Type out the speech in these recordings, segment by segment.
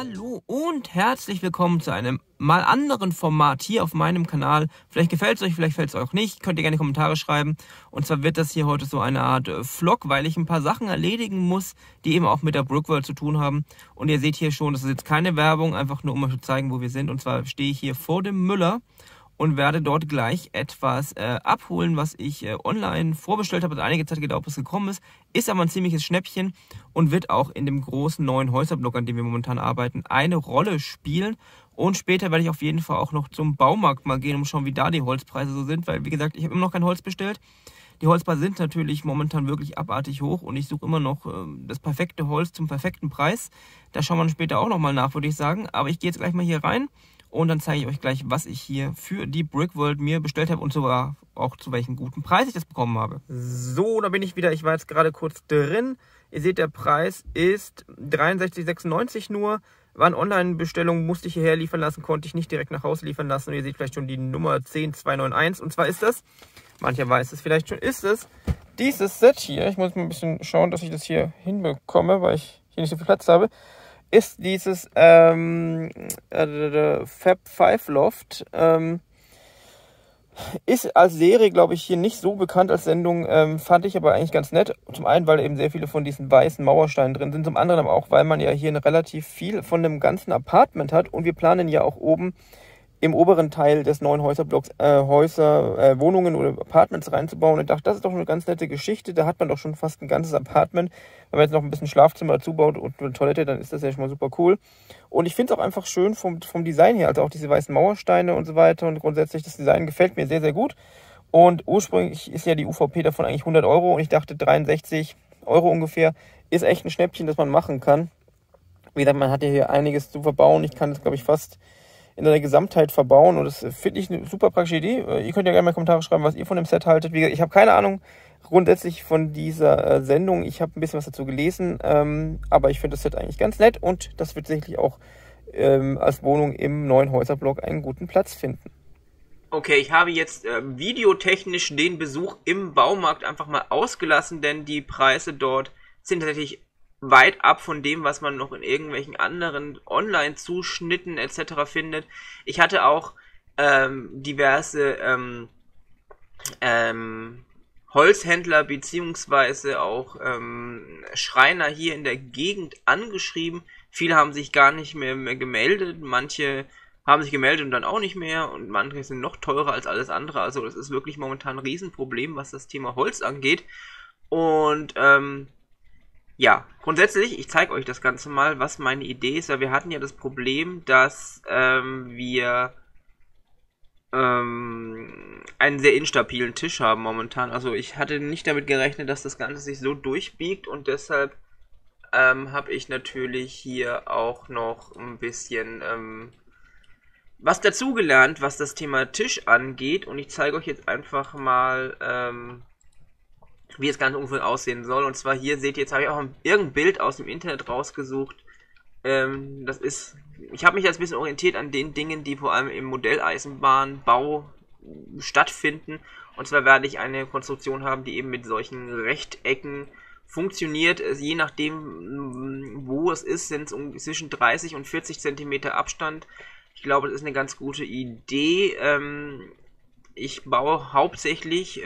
Hallo und herzlich willkommen zu einem mal anderen Format hier auf meinem Kanal. Vielleicht gefällt es euch, vielleicht gefällt es euch auch nicht. Könnt ihr gerne Kommentare schreiben. Und zwar wird das hier heute so eine Art Vlog, weil ich ein paar Sachen erledigen muss, die eben auch mit der Brickworld zu tun haben. Und ihr seht hier schon, das ist jetzt keine Werbung, einfach nur um euch zu zeigen, wo wir sind. Und zwar stehe ich hier vor dem Müller und werde dort gleich etwas abholen, was ich online vorbestellt habe. Also einige Zeit gedauert, bis es gekommen ist. Ist aber ein ziemliches Schnäppchen und wird auch in dem großen neuen Häuserblock, an dem wir momentan arbeiten, eine Rolle spielen. Und später werde ich auf jeden Fall auch noch zum Baumarkt mal gehen, um zu schauen, wie da die Holzpreise so sind. Weil, wie gesagt, ich habe immer noch kein Holz bestellt. Die Holzpreise sind natürlich momentan wirklich abartig hoch und ich suche immer noch das perfekte Holz zum perfekten Preis. Da schauen wir später auch nochmal nach, würde ich sagen. Aber ich gehe jetzt gleich mal hier rein. Und dann zeige ich euch gleich, was ich hier für die Brickworld mir bestellt habe und sogar auch zu welchem guten Preis ich das bekommen habe. So, da bin ich wieder. Ich war jetzt gerade kurz drin. Ihr seht, der Preis ist 63,96 nur. War eine Online-Bestellung, musste ich hierher liefern lassen, konnte ich nicht direkt nach Hause liefern lassen. Und ihr seht vielleicht schon die Nummer 10291. Und zwar ist das, mancher weiß es vielleicht schon, ist es dieses Set hier. Ich muss mal ein bisschen schauen, dass ich das hier hinbekomme, weil ich hier nicht so viel Platz habe. Ist dieses Fab 5 Loft. Ist als Serie, glaube ich, hier nicht so bekannt als Sendung, fand ich aber eigentlich ganz nett. Zum einen, weil eben sehr viele von diesen weißen Mauersteinen drin sind, zum anderen aber auch, weil man ja hier relativ viel von dem ganzen Apartment hat und wir planen ja auch oben im oberen Teil des neuen Häuserblocks Wohnungen oder Apartments reinzubauen. Und ich dachte, das ist doch eine ganz nette Geschichte. Da hat man doch schon fast ein ganzes Apartment. Wenn man jetzt noch ein bisschen Schlafzimmer dazu baut und eine Toilette, dann ist das ja schon mal super cool. Und ich finde es auch einfach schön vom Design her, also auch diese weißen Mauersteine und so weiter. Und grundsätzlich das Design gefällt mir sehr, sehr gut. Und ursprünglich ist ja die UVP davon eigentlich 100 Euro. Und ich dachte, 63 Euro ungefähr ist echt ein Schnäppchen, das man machen kann. Wie gesagt, man hat ja hier einiges zu verbauen. Ich kann das, glaube ich, fast in der Gesamtheit verbauen und das finde ich eine super praktische Idee. Ihr könnt ja gerne mal Kommentare schreiben, was ihr von dem Set haltet. Wie gesagt, ich habe keine Ahnung grundsätzlich von dieser Sendung. Ich habe ein bisschen was dazu gelesen, aber ich finde das Set eigentlich ganz nett und das wird sicherlich auch als Wohnung im neuen Häuserblock einen guten Platz finden. Okay, ich habe jetzt videotechnisch den Besuch im Baumarkt einfach mal ausgelassen, denn die Preise dort sind tatsächlich weit ab von dem, was man noch in irgendwelchen anderen Online-Zuschnitten etc. findet. Ich hatte auch diverse Holzhändler beziehungsweise auch Schreiner hier in der Gegend angeschrieben. Viele haben sich gar nicht mehr gemeldet, manche haben sich gemeldet und dann auch nicht mehr und manche sind noch teurer als alles andere. Also das ist wirklich momentan ein Riesenproblem, was das Thema Holz angeht. Und ja, grundsätzlich, ich zeige euch das Ganze mal, was meine Idee ist, weil wir hatten ja das Problem, dass wir einen sehr instabilen Tisch haben momentan. Also ich hatte nicht damit gerechnet, dass das Ganze sich so durchbiegt und deshalb habe ich natürlich hier auch noch ein bisschen was dazugelernt, was das Thema Tisch angeht und ich zeige euch jetzt einfach mal wie das Ganze ungefähr aussehen soll. Und zwar hier seht ihr, jetzt habe ich auch irgendein Bild aus dem Internet rausgesucht. Das ist, ich habe mich jetzt ein bisschen orientiert an den Dingen, die vor allem im Modelleisenbahnbau stattfinden. Und zwar werde ich eine Konstruktion haben, die eben mit solchen Rechtecken funktioniert. Je nachdem, wo es ist, sind es zwischen 30 und 40 cm Abstand. Ich glaube, das ist eine ganz gute Idee. Ich baue hauptsächlich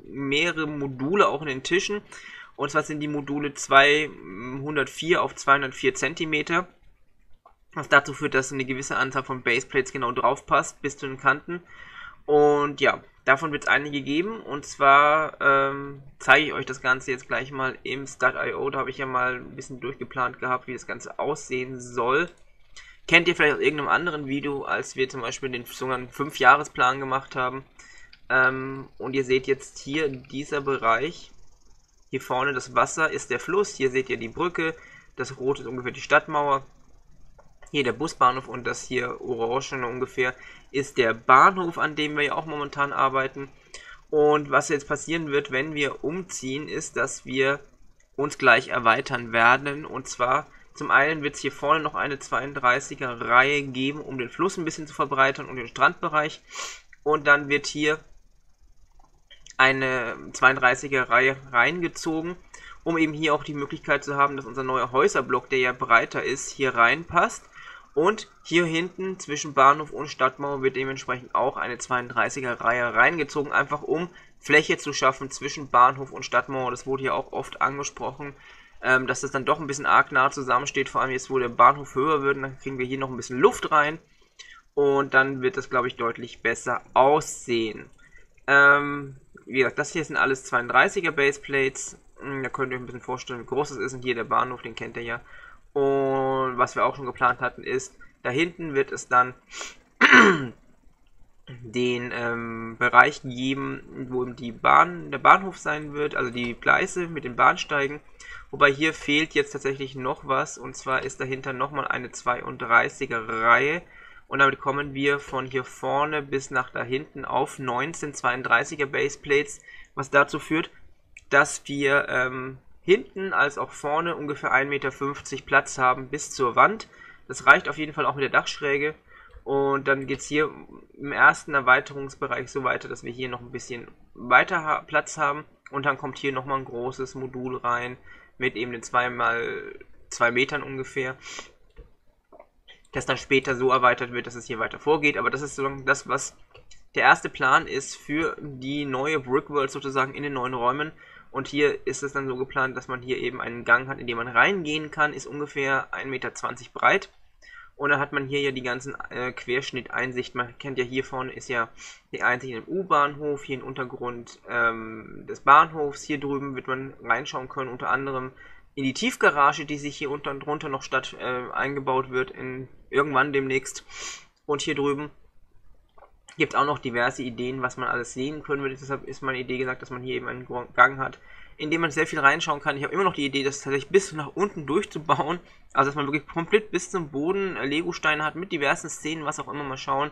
mehrere Module auch in den Tischen. Und zwar sind die Module 204 auf 204 cm. Was dazu führt, dass eine gewisse Anzahl von Baseplates genau drauf passt, bis zu den Kanten. Und ja, davon wird es einige geben. Und zwar zeige ich euch das Ganze jetzt gleich mal im Stud.io. Da habe ich ja mal ein bisschen durchgeplant gehabt, wie das Ganze aussehen soll. Kennt ihr vielleicht aus irgendeinem anderen Video, als wir zum Beispiel den sogenannten 5-Jahres-Plan gemacht haben. Und ihr seht jetzt hier dieser Bereich. Hier vorne das Wasser ist der Fluss. Hier seht ihr die Brücke. Das Rote ist ungefähr die Stadtmauer. Hier der Busbahnhof und das hier Orangene ungefähr ist der Bahnhof, an dem wir ja auch momentan arbeiten. Und was jetzt passieren wird, wenn wir umziehen, ist, dass wir uns gleich erweitern werden. Und zwar zum einen wird es hier vorne noch eine 32er Reihe geben, um den Fluss ein bisschen zu verbreitern und den Strandbereich. Und dann wird hier eine 32er Reihe reingezogen um eben hier auch die Möglichkeit zu haben, dass unser neuer Häuserblock, der ja breiter ist, hier reinpasst. Und hier hinten zwischen Bahnhof und Stadtmauer wird dementsprechend auch eine 32er Reihe reingezogen, einfach um Fläche zu schaffen zwischen Bahnhof und Stadtmauer. Das wurde hier auch oft angesprochen, dass das dann doch ein bisschen arg nah zusammensteht, vor allem jetzt, wo der Bahnhof höher wird, dann kriegen wir hier noch ein bisschen Luft rein und dann wird das, glaube ich, deutlich besser aussehen. Wie gesagt, das hier sind alles 32er Baseplates, da könnt ihr euch ein bisschen vorstellen, wie groß es ist, und hier der Bahnhof, den kennt ihr ja. Und was wir auch schon geplant hatten ist, da hinten wird es dann den Bereich geben, wo der Bahnhof sein wird, also die Gleise mit den Bahnsteigen. Wobei hier fehlt jetzt tatsächlich noch was, und zwar ist dahinter nochmal eine 32er Reihe. Und damit kommen wir von hier vorne bis nach da hinten auf 19 32er Baseplates, was dazu führt, dass wir hinten als auch vorne ungefähr 1,50 Meter Platz haben bis zur Wand. Das reicht auf jeden Fall auch mit der Dachschräge. Und dann geht es hier im ersten Erweiterungsbereich so weiter, dass wir hier noch ein bisschen weiter Platz haben. Und dann kommt hier nochmal ein großes Modul rein mit eben den 2x2 Metern ungefähr, das dann später so erweitert wird, dass es hier weiter vorgeht. Aber das ist so das, was der erste Plan ist für die neue Brickworld sozusagen in den neuen Räumen. Und hier ist es dann so geplant, dass man hier eben einen Gang hat, in den man reingehen kann, ist ungefähr 1,20 Meter breit. Und dann hat man hier ja die ganzen Querschnitteinsichten. Man kennt ja, hier vorne ist ja die Einsicht im U-Bahnhof, hier im Untergrund des Bahnhofs. Hier drüben wird man reinschauen können, unter anderem in die Tiefgarage, die sich hier unten drunter noch eingebaut wird, irgendwann demnächst. Und hier drüben gibt es auch noch diverse Ideen, was man alles sehen können würde. Deshalb ist meine Idee gesagt, dass man hier eben einen Gang hat, in dem man sehr viel reinschauen kann. Ich habe immer noch die Idee, das tatsächlich bis nach unten durchzubauen. Also dass man wirklich komplett bis zum Boden Lego-Steine hat mit diversen Szenen, was auch immer, mal schauen.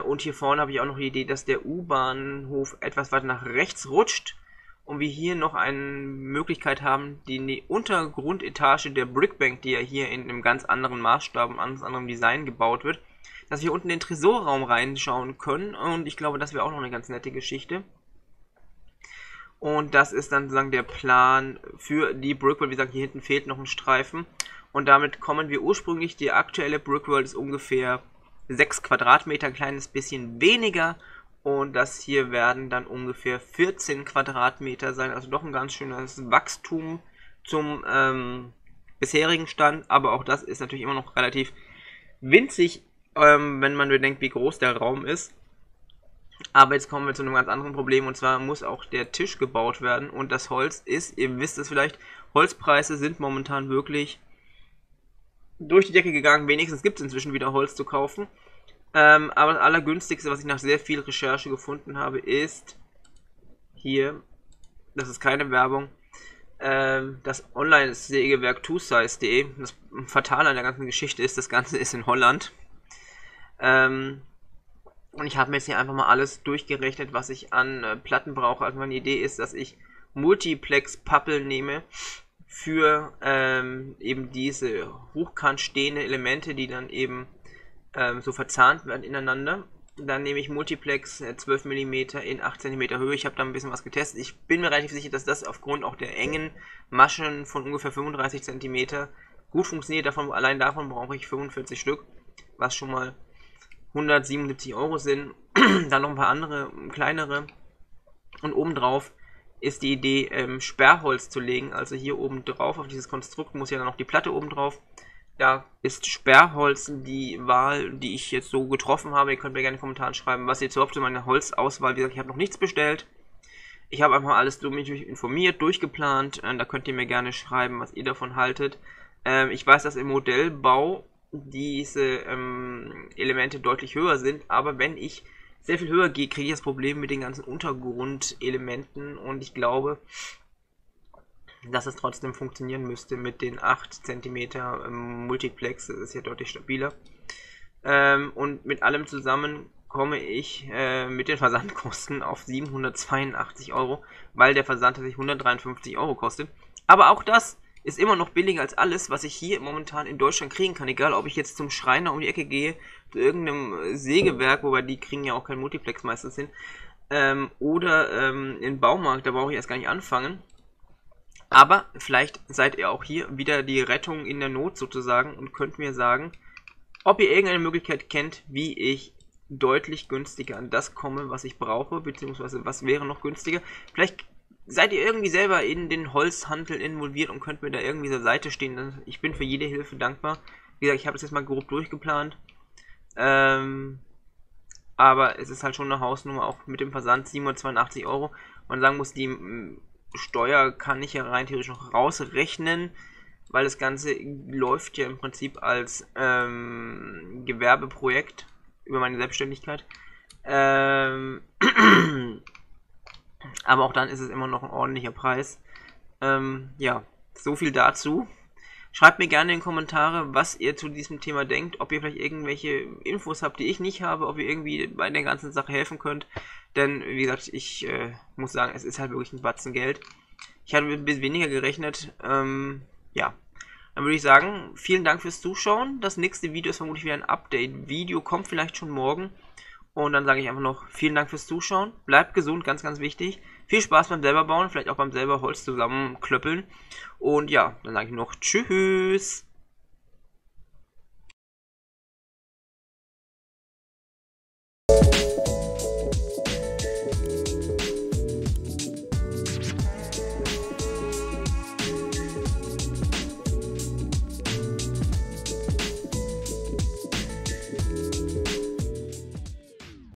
Und hier vorne habe ich auch noch die Idee, dass der U-Bahnhof etwas weiter nach rechts rutscht. Und wir hier noch eine Möglichkeit haben, die Untergrundetage der Brickbank, die ja hier in einem ganz anderen Maßstab, einem ganz anderen Design gebaut wird, dass wir unten in den Tresorraum reinschauen können. Und ich glaube, das wäre auch noch eine ganz nette Geschichte. Und das ist dann sozusagen der Plan für die Brickworld. Wie gesagt, hier hinten fehlt noch ein Streifen. Und damit kommen wir ursprünglich, die aktuelle Brickworld ist ungefähr 6 Quadratmeter, ein kleines bisschen weniger. Und das hier werden dann ungefähr 14 Quadratmeter sein. Also doch ein ganz schönes Wachstum zum bisherigen Stand. Aber auch das ist natürlich immer noch relativ winzig, wenn man bedenkt, wie groß der Raum ist. Aber jetzt kommen wir zu einem ganz anderen Problem, und zwar muss auch der Tisch gebaut werden, und das Holz ist, ihr wisst es vielleicht, Holzpreise sind momentan wirklich durch die Decke gegangen. Wenigstens gibt es inzwischen wieder Holz zu kaufen. Aber das Allergünstigste, was ich nach sehr viel Recherche gefunden habe, ist hier, das ist keine Werbung, das Online-Sägewerk twosize.de. Das Fatale an der ganzen Geschichte ist, das Ganze ist in Holland. Und ich habe mir jetzt hier einfach mal alles durchgerechnet, was ich an Platten brauche. Also meine Idee ist, dass ich Multiplex-Pappel nehme für eben diese hochkant stehende Elemente, die dann eben so verzahnt werden ineinander. Dann nehme ich Multiplex 12 mm in 8 cm Höhe. Ich habe da ein bisschen was getestet. Ich bin mir relativ sicher, dass das aufgrund auch der engen Maschen von ungefähr 35 cm gut funktioniert. Allein davon brauche ich 45 Stück, was schon mal 177 € sind. Dann noch ein paar andere, kleinere. Und obendrauf ist die Idee, Sperrholz zu legen. Also hier oben drauf, auf dieses Konstrukt, muss ja dann noch die Platte oben drauf. Da ist Sperrholz die Wahl, die ich jetzt so getroffen habe. Ihr könnt mir gerne in den Kommentaren schreiben, was ihr zu habt zu meiner Holzauswahl. Wie gesagt, ich habe noch nichts bestellt. Ich habe einfach alles mich informiert, durchgeplant. Da könnt ihr mir gerne schreiben, was ihr davon haltet. Ich weiß, dass im Modellbau diese Elemente deutlich höher sind, aber wenn ich sehr viel höher gehe, kriege ich das Problem mit den ganzen Untergrundelementen, und ich glaube, dass es trotzdem funktionieren müsste mit den 8 cm Multiplex. Das ist ja deutlich stabiler. Und mit allem zusammen komme ich mit den Versandkosten auf 782 €, weil der Versand tatsächlich 153 € kostet. Aber auch das ist immer noch billiger als alles, was ich hier momentan in Deutschland kriegen kann. Egal, ob ich jetzt zum Schreiner um die Ecke gehe, zu irgendeinem Sägewerk, wobei die kriegen ja auch kein Multiplex meistens hin, oder in den Baumarkt, da brauche ich erst gar nicht anfangen. Aber vielleicht seid ihr auch hier wieder die Rettung in der Not sozusagen und könnt mir sagen, ob ihr irgendeine Möglichkeit kennt, wie ich deutlich günstiger an das komme, was ich brauche, beziehungsweise was wäre noch günstiger. Vielleicht seid ihr irgendwie selber in den Holzhandel involviert und könnt mir da irgendwie zur Seite stehen. Ich bin für jede Hilfe dankbar. Wie gesagt, ich habe das jetzt mal grob durchgeplant. Aber es ist halt schon eine Hausnummer, auch mit dem Versand 782 Euro. Man sagen muss, die Steuer kann ich ja rein theoretisch noch rausrechnen, weil das Ganze läuft ja im Prinzip als Gewerbeprojekt über meine Selbstständigkeit. Aber auch dann ist es immer noch ein ordentlicher Preis. Ja, so viel dazu. Schreibt mir gerne in die Kommentare, was ihr zu diesem Thema denkt, ob ihr vielleicht irgendwelche Infos habt, die ich nicht habe, ob ihr irgendwie bei der ganzen Sache helfen könnt. Denn, wie gesagt, ich muss sagen, es ist halt wirklich ein Batzen Geld. Ich hatte mit ein bisschen weniger gerechnet. Ja, dann würde ich sagen, vielen Dank fürs Zuschauen. Das nächste Video ist vermutlich wieder ein Update-Video, kommt vielleicht schon morgen. Und dann sage ich einfach noch vielen Dank fürs Zuschauen. Bleibt gesund, ganz, ganz wichtig. Viel Spaß beim selber bauen, vielleicht auch beim selber Holz zusammenklöppeln. Und ja, dann sage ich noch Tschüss.